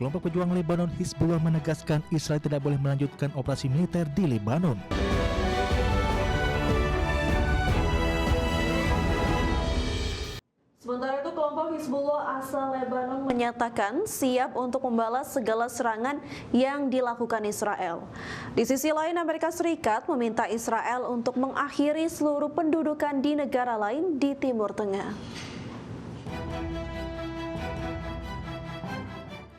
Kelompok pejuang Lebanon Hizbullah menegaskan Israel tidak boleh melanjutkan operasi militer di Lebanon. Sementara itu, kelompok Hizbullah asal Lebanon menyatakan siap untuk membalas segala serangan yang dilakukan Israel. Di sisi lain, Amerika Serikat meminta Israel untuk mengakhiri seluruh pendudukan di negara lain di Timur Tengah.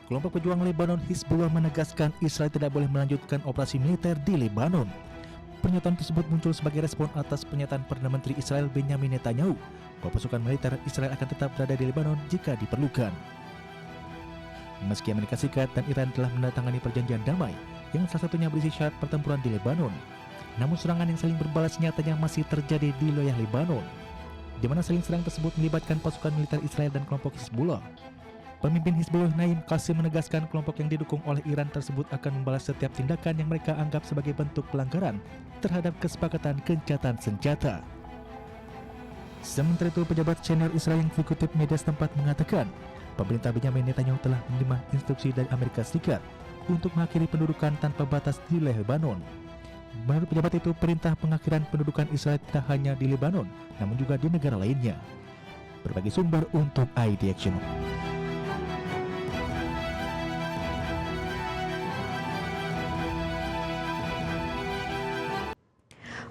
Kelompok pejuang Lebanon Hizbullah menegaskan Israel tidak boleh melanjutkan operasi militer di Lebanon. Pernyataan tersebut muncul sebagai respon atas pernyataan Perdana Menteri Israel Benyamin Netanyahu bahwa pasukan militer Israel akan tetap berada di Lebanon jika diperlukan. Meski Amerika Serikat dan Iran telah menandatangani perjanjian damai yang salah satunya berisi syarat pertempuran di Lebanon, namun serangan yang saling berbalas nyatanya masih terjadi di wilayah Lebanon, di mana saling serang tersebut melibatkan pasukan militer Israel dan kelompok Hizbullah. Pemimpin Hizbullah Naim Qasim menegaskan kelompok yang didukung oleh Iran tersebut akan membalas setiap tindakan yang mereka anggap sebagai bentuk pelanggaran terhadap kesepakatan gencatan senjata. Sementara itu, pejabat senior Israel yang dikutip media setempat mengatakan pemerintah Benyamin Netanyahu telah menerima instruksi dari Amerika Serikat untuk mengakhiri pendudukan tanpa batas di wilayah Lebanon. Menurut pejabat itu, perintah pengakhiran pendudukan Israel tidak hanya di Lebanon, namun juga di negara lainnya. Berbagai sumber untuk ID Action.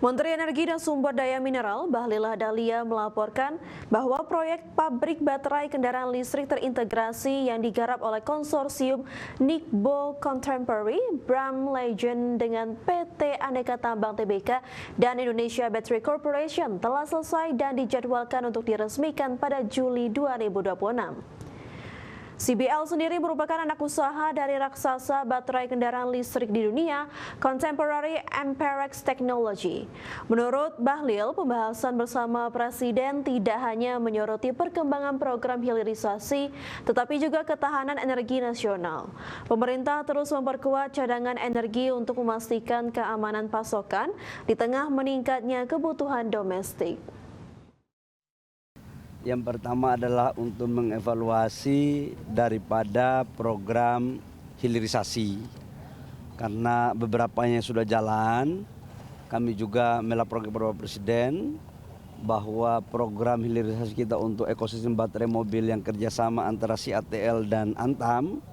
Menteri Energi dan Sumber Daya Mineral Bahlil Lahadalia melaporkan bahwa proyek pabrik baterai kendaraan listrik terintegrasi yang digarap oleh konsorsium Nikbo Contemporary, Bram Legend dengan PT Aneka Tambang Tbk dan Indonesia Battery Corporation telah selesai dan dijadwalkan untuk diresmikan pada Juli 2026. CBL sendiri merupakan anak usaha dari raksasa baterai kendaraan listrik di dunia, Contemporary Amperex Technology. Menurut Bahlil, pembahasan bersama Presiden tidak hanya menyoroti perkembangan program hilirisasi, tetapi juga ketahanan energi nasional. Pemerintah terus memperkuat cadangan energi untuk memastikan keamanan pasokan di tengah meningkatnya kebutuhan domestik. Yang pertama adalah untuk mengevaluasi daripada program hilirisasi. Karena beberapanya sudah jalan, kami juga melaporkan kepada Bapak Presiden bahwa program hilirisasi kita untuk ekosistem baterai mobil yang kerjasama antara CATL dan Antam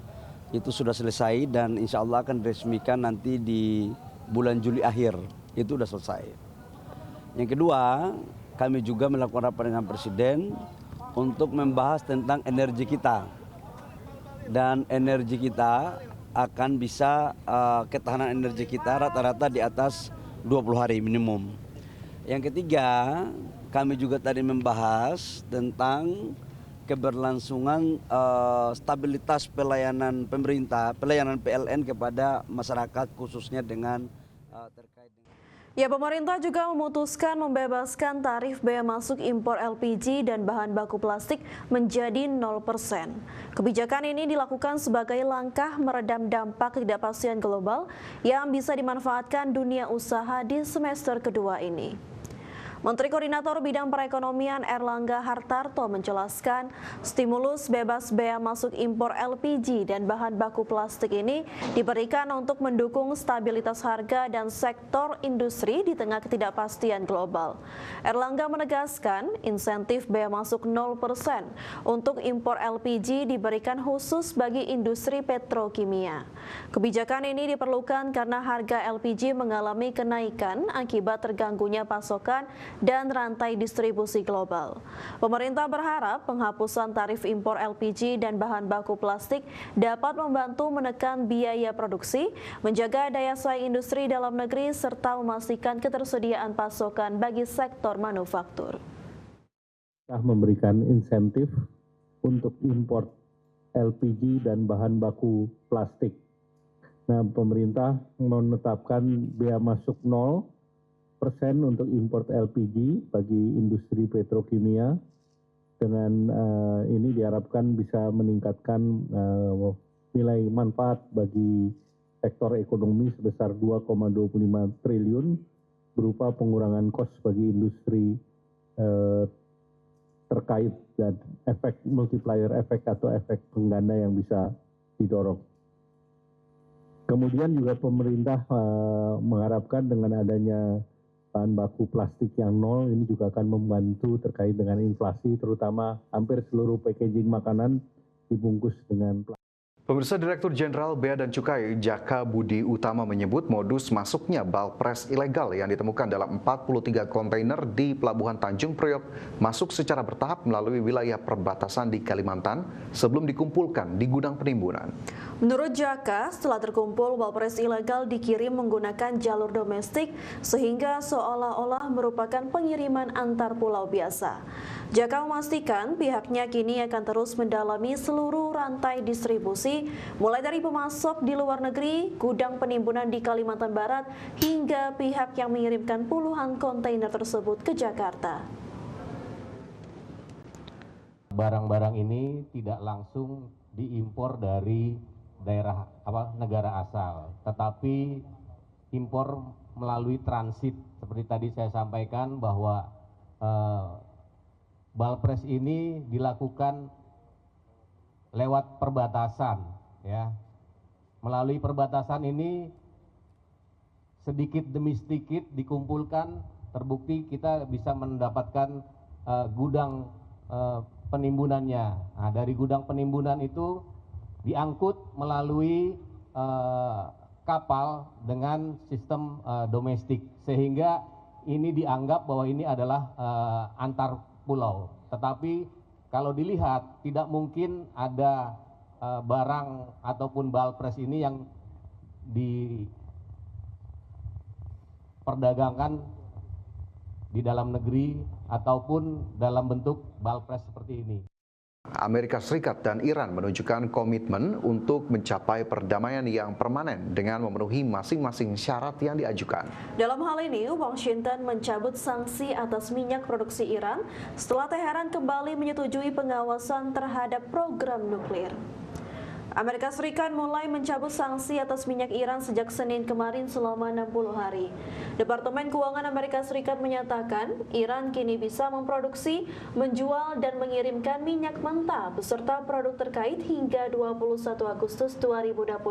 itu sudah selesai dan insya Allah akan diresmikan nanti di bulan Juli akhir, itu sudah selesai. Yang kedua, kami juga melakukan rapat dengan Presiden untuk membahas tentang energi kita. Dan energi kita akan bisa, ketahanan energi kita rata-rata di atas 20 hari minimum. Yang ketiga, kami juga tadi membahas tentang keberlangsungan stabilitas pelayanan pemerintah, pelayanan PLN kepada masyarakat khususnya dengan terkait dengan... Ya, pemerintah juga memutuskan membebaskan tarif bea masuk impor LPG dan bahan baku plastik menjadi 0%. Kebijakan ini dilakukan sebagai langkah meredam dampak ketidakpastian global yang bisa dimanfaatkan dunia usaha di semester kedua ini. Menteri Koordinator Bidang Perekonomian Erlangga Hartarto menjelaskan stimulus bebas bea masuk impor LPG dan bahan baku plastik ini diberikan untuk mendukung stabilitas harga dan sektor industri di tengah ketidakpastian global. Erlangga menegaskan insentif bea masuk 0% untuk impor LPG diberikan khusus bagi industri petrokimia. Kebijakan ini diperlukan karena harga LPG mengalami kenaikan akibat terganggunya pasokan dan rantai distribusi global. Pemerintah berharap penghapusan tarif impor LPG dan bahan baku plastik dapat membantu menekan biaya produksi, menjaga daya saing industri dalam negeri, serta memastikan ketersediaan pasokan bagi sektor manufaktur. Memberikan insentif untuk impor LPG dan bahan baku plastik. Nah, pemerintah menetapkan bea masuk 0% untuk impor LPG bagi industri petrokimia. Dengan ini diharapkan bisa meningkatkan nilai manfaat bagi sektor ekonomi sebesar 2,25 triliun berupa pengurangan kos bagi industri terkait dan efek multiplier efek atau efek pengganda yang bisa didorong. Kemudian juga pemerintah mengharapkan dengan adanya bahan baku plastik yang nol ini juga akan membantu terkait dengan inflasi, terutama hampir seluruh packaging makanan dibungkus dengan plastik. Pemirsa, Direktur Jenderal Bea dan Cukai Jaka Budi Utama menyebut modus masuknya balpres ilegal yang ditemukan dalam 43 kontainer di Pelabuhan Tanjung Priok masuk secara bertahap melalui wilayah perbatasan di Kalimantan sebelum dikumpulkan di gudang penimbunan. Menurut Jaka, setelah terkumpul, balpres ilegal dikirim menggunakan jalur domestik sehingga seolah-olah merupakan pengiriman antar pulau biasa. Jaka memastikan pihaknya kini akan terus mendalami seluruh rantai distribusi, mulai dari pemasok di luar negeri, gudang penimbunan di Kalimantan Barat, hingga pihak yang mengirimkan puluhan kontainer tersebut ke Jakarta. Barang-barang ini tidak langsung diimpor dari daerah negara asal, tetapi impor melalui transit. Seperti tadi saya sampaikan bahwa balpres ini dilakukan lewat perbatasan, ya. Melalui perbatasan ini sedikit demi sedikit dikumpulkan, terbukti kita bisa mendapatkan gudang penimbunannya. Nah, dari gudang penimbunan itu diangkut melalui kapal dengan sistem domestik, sehingga ini dianggap bahwa ini adalah antar pulau. Tetapi kalau dilihat tidak mungkin ada barang ataupun balpres ini yang diperdagangkan di dalam negeri ataupun dalam bentuk balpres seperti ini. Amerika Serikat dan Iran menunjukkan komitmen untuk mencapai perdamaian yang permanen dengan memenuhi masing-masing syarat yang diajukan. Dalam hal ini, Washington mencabut sanksi atas minyak produksi Iran setelah Teheran kembali menyetujui pengawasan terhadap program nuklir. Amerika Serikat mulai mencabut sanksi atas minyak Iran sejak Senin kemarin selama 60 hari. Departemen Keuangan Amerika Serikat menyatakan Iran kini bisa memproduksi, menjual, dan mengirimkan minyak mentah beserta produk terkait hingga 21 Agustus 2026.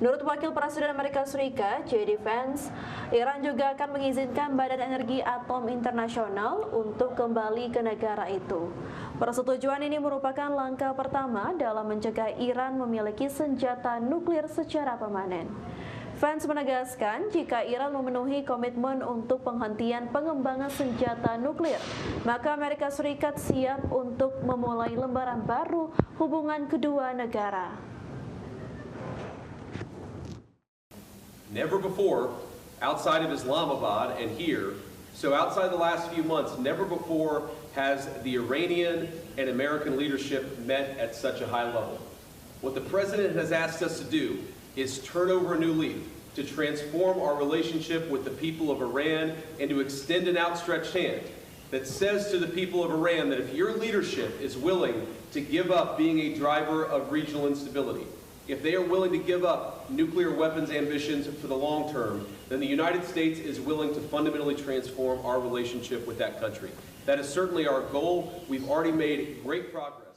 Menurut Wakil Presiden Amerika Serikat, J.D. Vance, Iran juga akan mengizinkan Badan Energi Atom Internasional untuk kembali ke negara itu. Persetujuan ini merupakan langkah pertama dalam mencegah Iran memiliki senjata nuklir secara permanen. Vance menegaskan jika Iran memenuhi komitmen untuk penghentian pengembangan senjata nuklir, maka Amerika Serikat siap untuk memulai lembaran baru hubungan kedua negara. Never before, outside of Islamabad and here, so outside the last few months, never before has the Iranian and American leadership met at such a high level. What the President has asked us to do is turn over a new leaf, to transform our relationship with the people of Iran and to extend an outstretched hand that says to the people of Iran that if your leadership is willing to give up being a driver of regional instability, if they are willing to give up nuclear weapons ambitions for the long term, then the United States is willing to fundamentally transform our relationship with that country. That is certainly our goal. We've already made great progress.